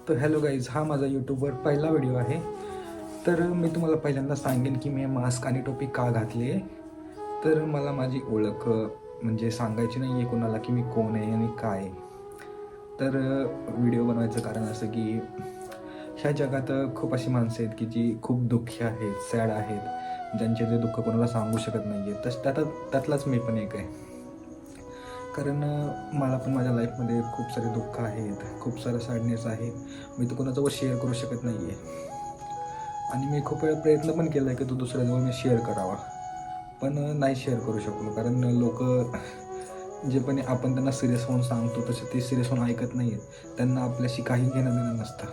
तर hello guys, हा माझा यूट्यूबवर पहिला व्हिडिओ आहे. तर मी तुम्हाला पहिल्यांदा सांगेन की मी मास्क आणि टोपी का घातली आहे. तर मला माझी ओळख म्हणजे सांगायची नाही आहे कोणाला की मी कोण आहे आणि काय आहे. तर व्हिडिओ बनवायचं कारण असं की ह्या जगात खूप अशी माणसं आहेत की जी खूप दुःखी आहेत, सॅड आहेत, ज्यांचे ते दुःख कोणाला सांगू शकत नाही आहे. तसं त्यातलाच मी पण एक आहे. कारण मला पण माझ्या लाईफमध्ये खूप सारे दुःख आहेत, खूप सारं सॅडनेस आहे. मी तर कोणाजवळ शेअर करू शकत नाही आहे. आणि मी खूप वेळा प्रयत्न पण केला आहे की तो दुसऱ्याजवळ मी शेअर करावा, पण नाही शेअर करू शकलो. कारण लोक जे पण आपण त्यांना सिरियस होऊन सांगतो तसे ते सिरियस होऊन ऐकत नाही आहेत. त्यांना आपल्याशी काही घेणं देणं नसतं.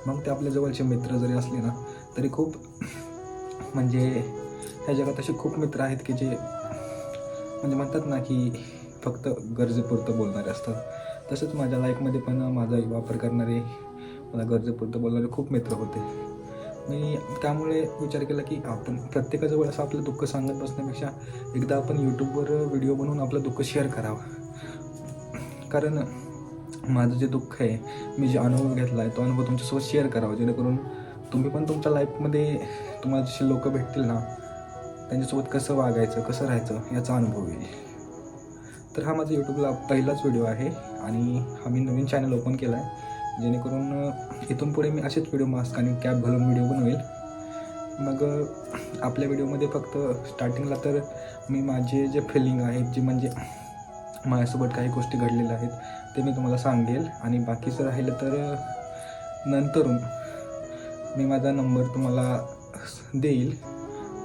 मग ते आपल्या जवळचे मित्र जरी असले ना तरी खूप म्हणजे ह्या जगात असे खूप मित्र आहेत की जे म्हणजे म्हणतात ना की फक्त गरजेपुरतं बोलणारे असतात. तसंच माझ्या लाईफमध्ये पण माझा वापर करणारे, मला गरजेपुरतं बोलणारे खूप मित्र होते. मी त्यामुळे विचार केला की आपण प्रत्येकाजवळ असं आपलं दुःख सांगत बसण्यापेक्षा एकदा आपण यूट्यूबवर व्हिडिओ बनवून आपलं दुःख शेअर करावं. कारण माझं जे दुःख आहे, मी जे अनुभव घेतला आहे तो अनुभव तुमच्यासोबत शेअर करावा, जेणेकरून तुम्ही पण तुमच्या लाईफमध्ये तुम्हाला जसे लोक भेटतील ना त्यांच्यासोबत कसं वागायचं, कसं राहायचं याचा अनुभव येईल. तर हा माझा यूट्यूबला पहिलाच व्हिडिओ आहे आणि हा मी नवीन चॅनल ओपन केला आहे, जेणेकरून इथून पुढे मी असेच व्हिडिओ मास्क आणि कॅप घालून व्हिडिओ बनवेल. मग आपल्या व्हिडिओमध्ये फक्त स्टार्टिंगला तर मी माझे जे फिलिंग आहेत, जे म्हणजे माझ्यासोबत काही गोष्टी घडलेल्या आहेत ते मी तुम्हाला सांगेल. आणि बाकीचं राहिलं तर नंतरून मी माझा नंबर तुम्हाला देईल.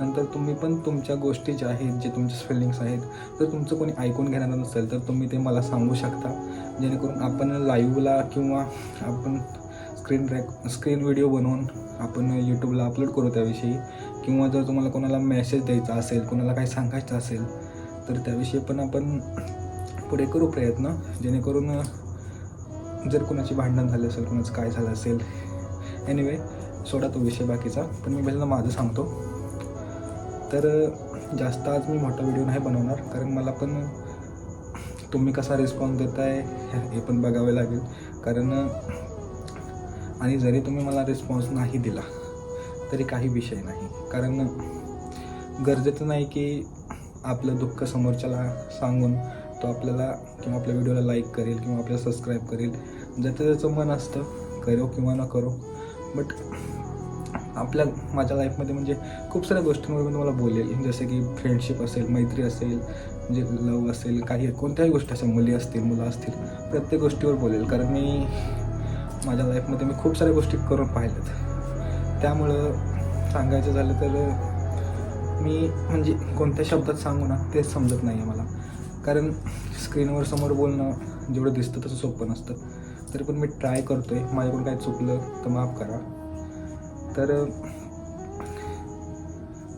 नंतर तुम्ही पण तुमच्या गोष्टी ज्या आहेत, जे तुमचे फिलिंग्स आहेत, जर तुमचं कोणी ऐकून घेणारं नसेल तर तुम्ही ते मला सांगू शकता, जेणेकरून आपण लाईव्हला किंवा आपण स्क्रीन व्हिडिओ बनवून आपण यूट्यूबला अपलोड करू त्याविषयी. किंवा जर तुम्हाला कोणाला मेसेज द्यायचा असेल, कोणाला काही सांगायचं असेल तर त्याविषयी पण आपण पुढे करू प्रयत्न, जेणेकरून जर कोणाची भांडण झाली असेल, कोणाचं काय झालं असेल, एनिवे सोडा तो विषय बाकीचा. पण मी पहिल्यांदा माझं सांगतो. तर जास्त आज मी मोठा व्हिडिओ नाही बनवणार, कारण मला पण तुम्ही कसा रिस्पॉन्स देताय हे पण बघावे लागेल. कारण आणि जरी तुम्ही मला रिस्पॉन्स नाही दिला तरी काही विषय नाही, कारण गरजेचं नाही की आपलं दुःख समोरच्याला सांगून तो आपल्याला किंवा आपल्या व्हिडिओला लाईक करेल किंवा आपल्याला सबस्क्राईब करेल. ज्याचं त्याचं मन असतं, करो किंवा न करो. बट माझ्या लाईफमध्ये म्हणजे खूप साऱ्या गोष्टींवर मी तुम्हाला बोलेल, जसं की फ्रेंडशिप असेल, मैत्री असेल, म्हणजे लव असेल, काही कोणत्याही गोष्टी असेल, मुली असतील, मुलं असतील, प्रत्येक गोष्टीवर बोलेल. कारण मी माझ्या लाईफमध्ये मी खूप साऱ्या गोष्टी करून पाहिल्यात. त्यामुळं सांगायचं झालं तर मी म्हणजे कोणत्या शब्दात सांगू ना तेच समजत नाही आहे मला. कारण स्क्रीनवर समोर बोलणं जेवढं दिसतं तसं सोपं नसतं. तरी पण मी ट्राय करतो आहे. माझ्याकडून काय चुकलं तर माफ करा. तर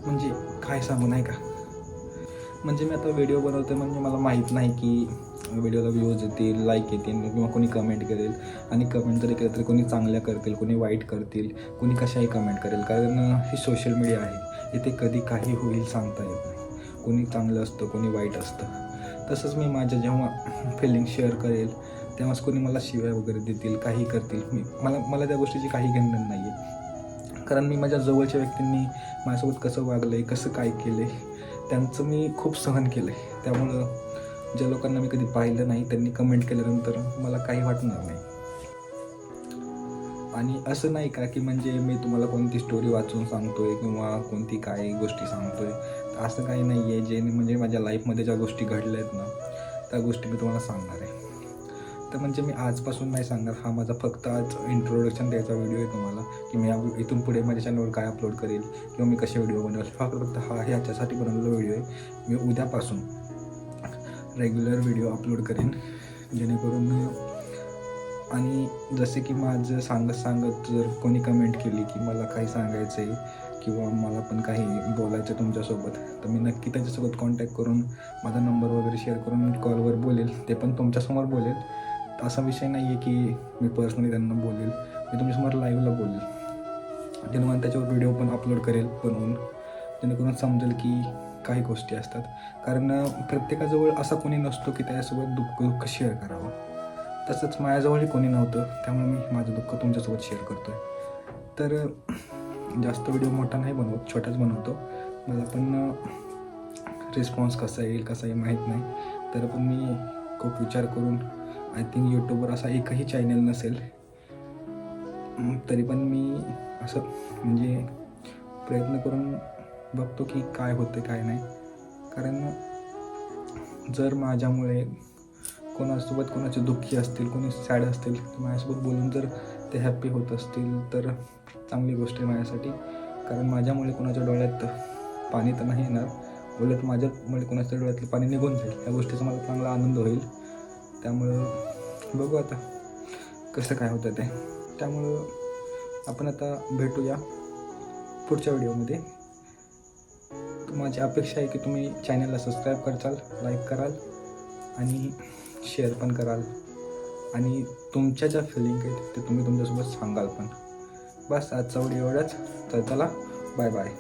म्हणजे काय सांगू नाही का, म्हणजे मी आता व्हिडिओ बनवतो म्हणजे मला माहीत नाही की व्हिडिओला व्ह्यूज येतील, लाईक येतील किंवा कोणी कमेंट करेल. आणि कमेंट जरी केलं तरी कोणी चांगल्या करतील, कोणी वाईट करतील, कोणी कशाही कमेंट करेल. कारण ही सोशल मीडिया आहे, इथे कधी काही होईल सांगता येत नाही. कोणी चांगलं असतं, कोणी वाईट असतं. तसंच मी माझ्या जेव्हा फिलिंग शेअर करेल तेव्हाच कोणी मला शिव्या वगैरे देतील, काही करतील, मला त्या गोष्टीची काही घेणं नाही आहे. कारण मी माझ्या जवळच्या व्यक्तींनी माझ्यासोबत कसं वागलं आहे, कसं काय केलं आहे, त्यांचं मी खूप सहन केलं आहे. त्यामुळं ज्या लोकांना मी कधी पाहिलं नाही त्यांनी कमेंट केल्यानंतर मला काही वाटणार नाही. आणि असं नाही का की म्हणजे मी तुम्हाला कोणती स्टोरी वाचून सांगतो आहे किंवा कोणती काही गोष्टी सांगतो आहे, तर असं काही नाही आहे. जे म्हणजे माझ्या लाईफमध्ये ज्या गोष्टी घडल्या आहेत ना त्या गोष्टी मी तुम्हाला सांगणार आहे. तर म्हणजे मी आजपासून नाही सांगणार, हा माझा फक्त आज इंट्रोडक्शन द्यायचा व्हिडिओ आहे तुम्हाला, की मी इथून पुढे माझ्या चॅनलवर काय अपलोड करेल किंवा मी कसे व्हिडिओ बनवेल. फक्त हा ह्याच्यासाठी बनवलेला व्हिडिओ आहे. मी उद्यापासून रेग्युलर व्हिडिओ अपलोड करेन, जेणेकरून आणि जसे की माझं सांगत जर कोणी कमेंट केली की मला काही सांगायचं आहे किंवा मला पण काही बोलायचं आहे तुमच्यासोबत, तर मी नक्की त्याच्यासोबत कॉन्टॅक्ट करून माझा नंबर वगैरे शेअर करून मी कॉलवर बोलेल, ते पण तुमच्यासमोर बोलेल. असा विषय नाही आहे की मी पर्सनली त्यांना बोलेल, मी तुमच्यासमोर लाईव्हला बोलेल, जेणेकरून त्याच्यावर व्हिडिओ पण अपलोड करेल बनवून, जेणेकरून समजेल की काही गोष्टी असतात. कारण प्रत्येकाजवळ असा कोणी नसतो की त्याच्यासोबत दुःख शेअर करावं. तसंच माझ्याजवळही कोणी नव्हतं, त्यामुळे मी माझं दुःख तुमच्यासोबत शेअर करतो आहे. तर जास्त व्हिडिओ मोठा नाही बनवत, छोटाच बनवतो. मला पण रिस्पॉन्स कसा येईल माहीत नाही. तर पण मी खूप विचार करून आय थिंक यूट्यूबवर असा एकही चॅनल नसेल, तरी पण मी असं म्हणजे प्रयत्न करून बघतो की काय होते काय नाही. कारण जर माझ्यामुळे कोणासोबत कोणाचे दुःखी असतील, कोणी सॅड असतील, तर माझ्यासोबत बोलून जर ते हॅप्पी होत असतील तर चांगली गोष्ट आहे माझ्यासाठी. कारण माझ्यामुळे कोणाच्या डोळ्यात पाणी तर नाही येणार, उलट माझ्यामुळे कोणाच्या डोळ्यातलं पाणी निघून जाईल. या गोष्टीचा मला चांगला आनंद होईल. त्यामुळं बघू आता कसं काय होतं ते. त्यामुळं आपण आता भेटूया पुढच्या व्हिडिओमध्ये. माझी अपेक्षा आहे की तुम्ही चॅनलला सबस्क्राईब करचाल, लाईक कराल आणि शेअर पण कराल, आणि तुमच्या ज्या फिलिंग आहेत ते तुम्ही तुमच्यासोबत सांगाल पण. बस आजचा व्हिडिओ एवढाच. तर चला, बाय बाय.